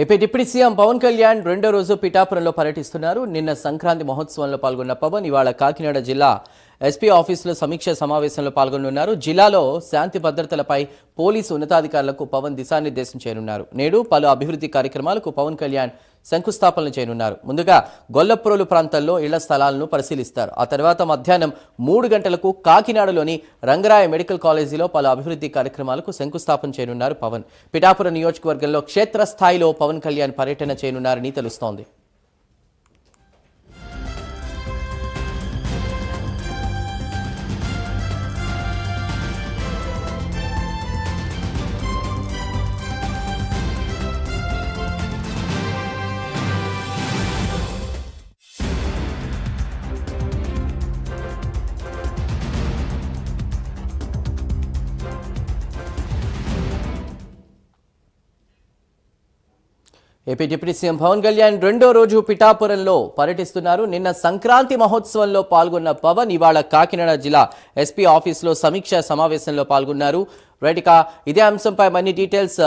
AP deputy CM Pawan Kalyan రెండో రోజు పిఠాపురంలో పర్యటిస్తున్నారు. నిన్న సంక్రాంతి మహోత్సవంలో పాల్గొన్న పవన్ ఇవాళ కాకినాడ జిల్లా ఎస్పీ ఆఫీసులో సమీక్ష సమావేశంలో పాల్గొనున్నారు. జిల్లాలో శాంతి భద్రతలపై పోలీసు ఉన్నతాధికారులకు పవన్ దిశానిర్దేశం చేయనున్నారు. నేడు పలు అభివృద్ధి కార్యక్రమాలకు పవన్ కళ్యాణ్ శంకుస్థాపనలు చేయనున్నారు. ముందుగా గొల్లప్రోలు ప్రాంతంలో ఇళ్ల స్థలాలను పరిశీలిస్తారు. ఆ తర్వాత మధ్యాహ్నం 3 గంటలకు కాకినాడలోని రంగరాయ మెడికల్ కాలేజీలో పలు అభివృద్ధి కార్యక్రమాలకు శంకుస్థాపన చేయనున్నారు పవన్. పిఠాపురం నియోజకవర్గంలో క్షేత్రస్థాయిలో పవన్ కళ్యాణ్ పర్యటన చేయనున్నారని తెలుస్తోంది. AP deputy CM Pawan Kalyan రెండో రోజు పిఠాపురంలో పర్యటిస్తున్నారు. నిన్న సంక్రాంతి మహోత్సవంలో పాల్గొన్న పవన్ ఇవాళ కాకినాడ జిల్లా ఎస్పీ ఆఫీసులో సమీక్ష సమావేశంలో పాల్గొన్నారు. రైట్, ఇక ఇదే అంశంపై మరిన్ని డీటెయిల్స్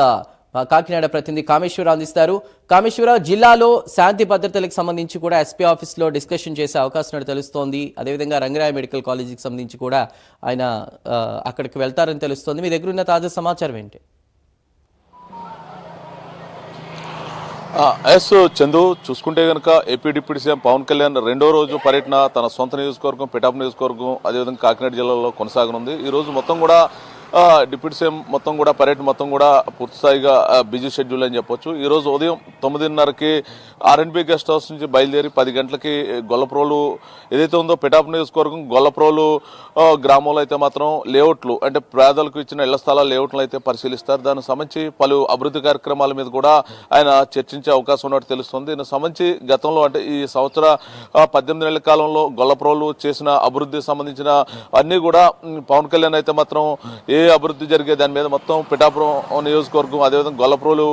కాకినాడ ప్రతినిధి కామేశ్వరరావు అందిస్తారు. కామేశ్వరరావు, జిల్లాలో శాంతి భద్రతలకు సంబంధించి కూడా ఎస్పీ ఆఫీస్లో డిస్కషన్ చేసే అవకాశం ఉన్నట్టు తెలుస్తోంది. అదేవిధంగా రంగరాయ మెడికల్ కాలేజీకి సంబంధించి కూడా ఆయన అక్కడికి వెళ్తారని తెలుస్తోంది. మీ దగ్గర ఉన్న తాజా సమాచారం ఏంటి? ఎస్ చందు, చూసుకుంటే కనుక AP deputy CM Pawan Kalyan రెండో రోజు పర్యటన తన సొంత నియోజకవర్గం పిఠాపురం నియోజకవర్గం అదేవిధంగా కాకినాడ జిల్లాలో కొనసాగనుంది. ఈ రోజు మొత్తం కూడా డిప్యూటీ సీఎం మొత్తం కూడా పర్యటన మొత్తం కూడా పూర్తిస్థాయిగా బిజీ షెడ్యూల్ అని చెప్పొచ్చు. ఈ రోజు ఉదయం 9:30కి ఆర్ఎండ్బి గెస్ట్ హౌస్ నుంచి బయలుదేరి 10 గంటలకి గొల్లప్రోలు ఏదైతే ఉందో పిఠాపురం నియోజకవర్గం గొల్లప్రోలు గ్రామంలో అయితే మాత్రం లేఅవుట్లు అంటే పేదలకు ఇచ్చిన ఇళ్ల స్థలాల లేఅవుట్లు అయితే పరిశీలిస్తారు. దానికి సంబంధించి పలు అభివృద్ధి కార్యక్రమాల మీద కూడా ఆయన చర్చించే అవకాశం ఉన్నట్టు తెలుస్తుంది. దీనికి సంబంధించి గతంలో అంటే ఈ సంవత్సర 18 నెలల కాలంలో గొల్లప్రోలు చేసిన అభివృద్ధికి సంబంధించిన అన్ని కూడా పవన్ కళ్యాణ్ అయితే మాత్రం ఏ అభివృద్ధి జరిగే దాని మీద మొత్తం పిఠాపురం నియోజకవర్గం అదేవిధంగా గొల్లప్రోలు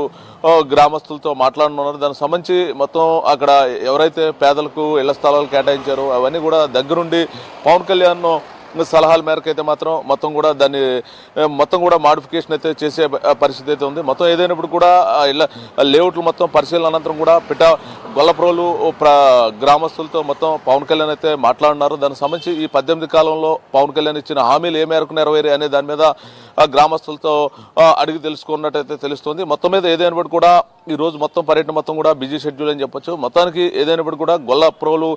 గ్రామస్తులతో మాట్లాడనున్నారు. దానికి సంబంధించి మొత్తం అక్కడ ఎవరైతే పేదలకు ఇళ్ల స్థలాలు కేటాయించారో అవన్నీ కూడా దగ్గరుండి పవన్ కళ్యాణ్ సలహాల మేరకు అయితే మాత్రం మొత్తం కూడా మాడిఫికేషన్ అయితే చేసే పరిస్థితి అయితే ఉంది. మొత్తం ఏదైనప్పుడు కూడా ఇళ్ళ లేఅవుట్లు మొత్తం పరిశీలన అనంతరం కూడా గొల్లప్రోలు గ్రామస్తులతో మొత్తం పవన్ కళ్యాణ్ అయితే మాట్లాడున్నారు. దానికి సంబంధించి ఈ 18 కాలంలో పవన్ కళ్యాణ్ ఇచ్చిన హామీలు ఏ మేరకు నెరవేరే అనే దాని మీద గ్రామస్తులతో అడిగి తెలుసుకున్నట్టయితే తెలుస్తుంది. మొత్తం మీద ఏదైనప్పుడు కూడా ఈ రోజు మొత్తం పర్యటన మొత్తం కూడా బిజీ షెడ్యూల్ అని చెప్పొచ్చు. మొత్తానికి ఏదైనప్పుడు కూడా గొల్లప్రోలు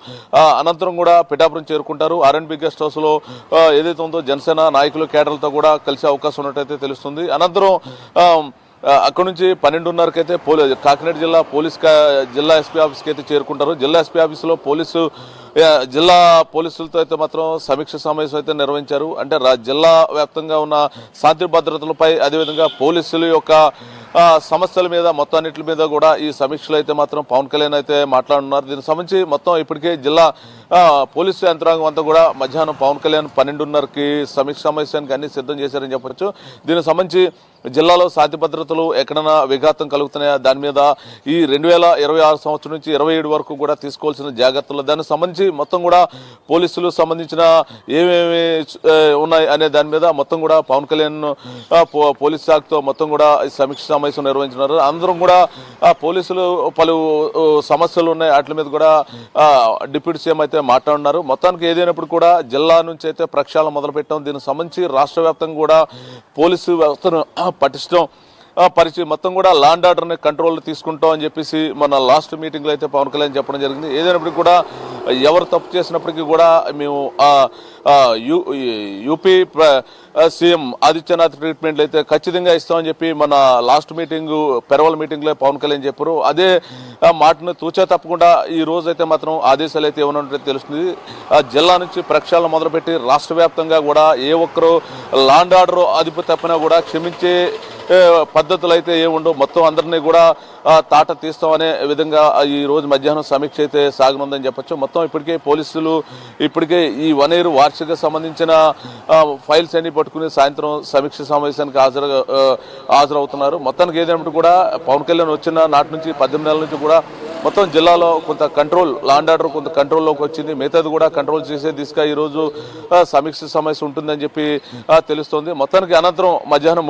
అనంతరం కూడా పిఠాపురం చేరుకుంటారు. ఆర్ఎండ్బి గెస్ట్ హౌస్ లో ఏదైతే ఉందో జనసేన నాయకులు కేడర్లతో కూడా కలిసే అవకాశం ఉన్నట్టయితే తెలుస్తుంది. అనంతరం అక్కడ నుంచి 12:30కి అయితే కాకినాడ జిల్లా ఎస్పీ ఆఫీస్కి అయితే చేరుకుంటారు. జిల్లా ఎస్పీ ఆఫీసులో జిల్లా పోలీసులతో అయితే మాత్రం సమీక్ష సమావేశం అయితే నిర్వహించారు. అంటే జిల్లా వ్యాప్తంగా ఉన్న శాంతి భద్రతలపై అదేవిధంగా పోలీసుల యొక్క సమస్యల మీద మొత్తాన్నిటి మీద కూడా ఈ సమీక్షలు అయితే మాత్రం పవన్ కళ్యాణ్ అయితే మాట్లాడుతున్నారు. దీనికి సంబంధించి మొత్తం ఇప్పటికే జిల్లా పోలీసు యంత్రాంగం అంతా కూడా మధ్యాహ్నం పవన్ కళ్యాణ్ 12:30కి సమీక్ష సమావేశానికి అన్ని సిద్ధం చేశారని చెప్పొచ్చు. దీనికి సంబంధించి జిల్లాలో శాంతి భద్రతలు ఎక్కడైనా విఘాతం కలుగుతున్నాయా దాని మీద ఈ 2026 సంవత్సరం నుంచి 27 వరకు కూడా తీసుకోవాల్సిన జాగ్రత్తలు దానికి సంబంధించి మొత్తం కూడా పోలీసులు సంబంధించిన ఏమేమి ఉన్నాయి అనే దాని మీద మొత్తం కూడా పవన్ కళ్యాణ్ పోలీస్ శాఖతో మొత్తం కూడా సమీక్ష సమావేశం నిర్వహించినారు. అందరం కూడా పోలీసులు పలు సమస్యలు ఉన్నాయి వాటి మీద కూడా డిప్యూటీ సీఎం అయితే మాట్లాడున్నారు. మొత్తానికి ఏదైనప్పుడు కూడా జిల్లా నుంచి అయితే ప్రక్షాళన మొదలుపెట్టాం. దీనికి సంబంధించి రాష్ట్ర వ్యాప్తంగా కూడా పోలీసు వ్యవస్థను పటిష్టం పరిచయం మొత్తం కూడా లా అండ్ ఆర్డర్ని కంట్రోల్ తీసుకుంటాం అని చెప్పేసి మన లాస్ట్ మీటింగ్లో అయితే పవన్ కళ్యాణ్ చెప్పడం జరిగింది. ఏదైనప్పటికీ కూడా ఎవరు తప్పు చేసినప్పటికీ కూడా మేము యూపీ సీఎం ఆదిత్యనాథ్ ట్రీట్మెంట్లు అయితే ఖచ్చితంగా ఇస్తామని చెప్పి మన లాస్ట్ పెరవల్ మీటింగ్లో పవన్ కళ్యాణ్ చెప్పారు. అదే మాటను తూచా తప్పకుండా ఈ రోజు అయితే మాత్రం ఆదేశాలు అయితే ఏమన్నట్టు తెలుస్తుంది. జిల్లా నుంచి ప్రక్షాళన మొదలుపెట్టి రాష్ట్ర వ్యాప్తంగా కూడా ఏ ఒక్కరు లా అండ్ ఆర్డర్ అదుపు తప్పినా కూడా క్షమించే పద్ధతులు అయితే ఏముండవు. మొత్తం అందరినీ కూడా తాట తీస్తామనే విధంగా ఈ రోజు మధ్యాహ్నం సమీక్ష అయితే సాగనుందని చెప్పొచ్చు. మొత్తం పోలీసులు ఇప్పటికే ఈ 1 year వార్షిక సంబంధించిన ఫైల్స్ అన్ని పట్టుకుని సాయంత్రం సమీక్ష సమావేశానికి హాజరవుతున్నారు. మొత్తానికి ఏదైనప్పుడు కూడా పవన్ కళ్యాణ్ వచ్చిన నాటి నుంచి 18 నెలల నుంచి కూడా మొత్తం జిల్లాలో కొంత కంట్రోల్, లా అండ్ ఆర్డర్ కొంత కంట్రోల్లోకి వచ్చింది. మిగతాది కూడా కంట్రోల్ చేసే దిశగా ఈరోజు సమీక్ష సమావేశం ఉంటుందని చెప్పి తెలుస్తోంది. మొత్తానికి అనంతరం మధ్యాహ్నం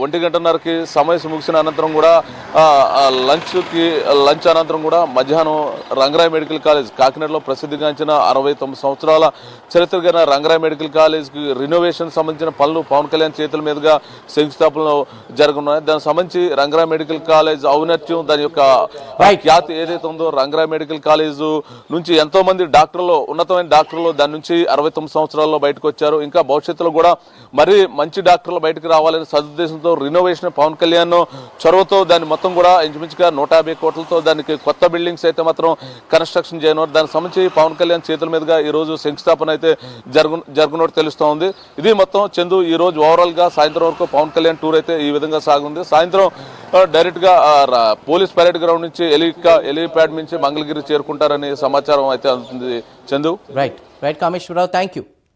1:30కి సమావేశం ముగిసిన అనంతరం కూడా లంచ్ అనంతరం కూడా మధ్యాహ్నం రంగరాయ్ మెడికల్ కాలేజ్, కాకినాడలో ప్రసిద్ధిగాంచిన 69 సంవత్సరాల చరిత్ర కలిగిన రంగరాయ్ మెడికల్ కాలేజ్కి రినోవేషన్ సంబంధించిన పనులు పవన్ కళ్యాణ్ చేతుల మీదుగా శంకుస్థాపనలో జరగనున్నాయి. దానికి సంబంధించి రంగరాయ్ మెడికల్ కాలేజ్ ఔన్నత్యం, దాని యొక్క ఖ్యాతి ఏదైతే ఉందో, రంగరాయ్ మెడికల్ కాలేజ్ నుంచి ఎంతో మంది డాక్టర్లు, ఉన్నతమైన డాక్టర్లు దాని నుంచి 69 సంవత్సరాల్లో బయటకు వచ్చారు. ఇంకా భవిష్యత్తులో కూడా మరీ మంచి డాక్టర్లు బయటకు రావాలని సదుద్దేశంతో రినోవేషన్ పవన్ కళ్యాణ్ చొరవతో దాన్ని మొత్తం కూడా ఇంచుమించుగా 150 కోట్లతో దానికి కొత్త బిల్డింగ్స్ అయితే మాత్రం కన్స్ట్రక్షన్ చేయనున్నారు. దానికి సంబంధించి పవన్ కళ్యాణ్ చేతుల మీదుగా ఈ రోజు శంకుస్థాపన అయితే జరుగునట్టు తెలుస్తూ ఉంది. ఇది మొత్తం చందు ఈ రోజు ఓవరాల్ గా సాయంత్రం వరకు పవన్ కళ్యాణ్ టూర్ అయితే ఈ విధంగా సాగుంది. సాయంత్రం డైరెక్ట్ గా పోలీస్ పరేడ్ గ్రౌండ్ నుంచి ఎలిప్యాడ్ నుంచి మంగళగిరి చేరుకుంటారని సమాచారం అయితే అందుతుంది. Chandu. Right Kameswara Rao, thank you.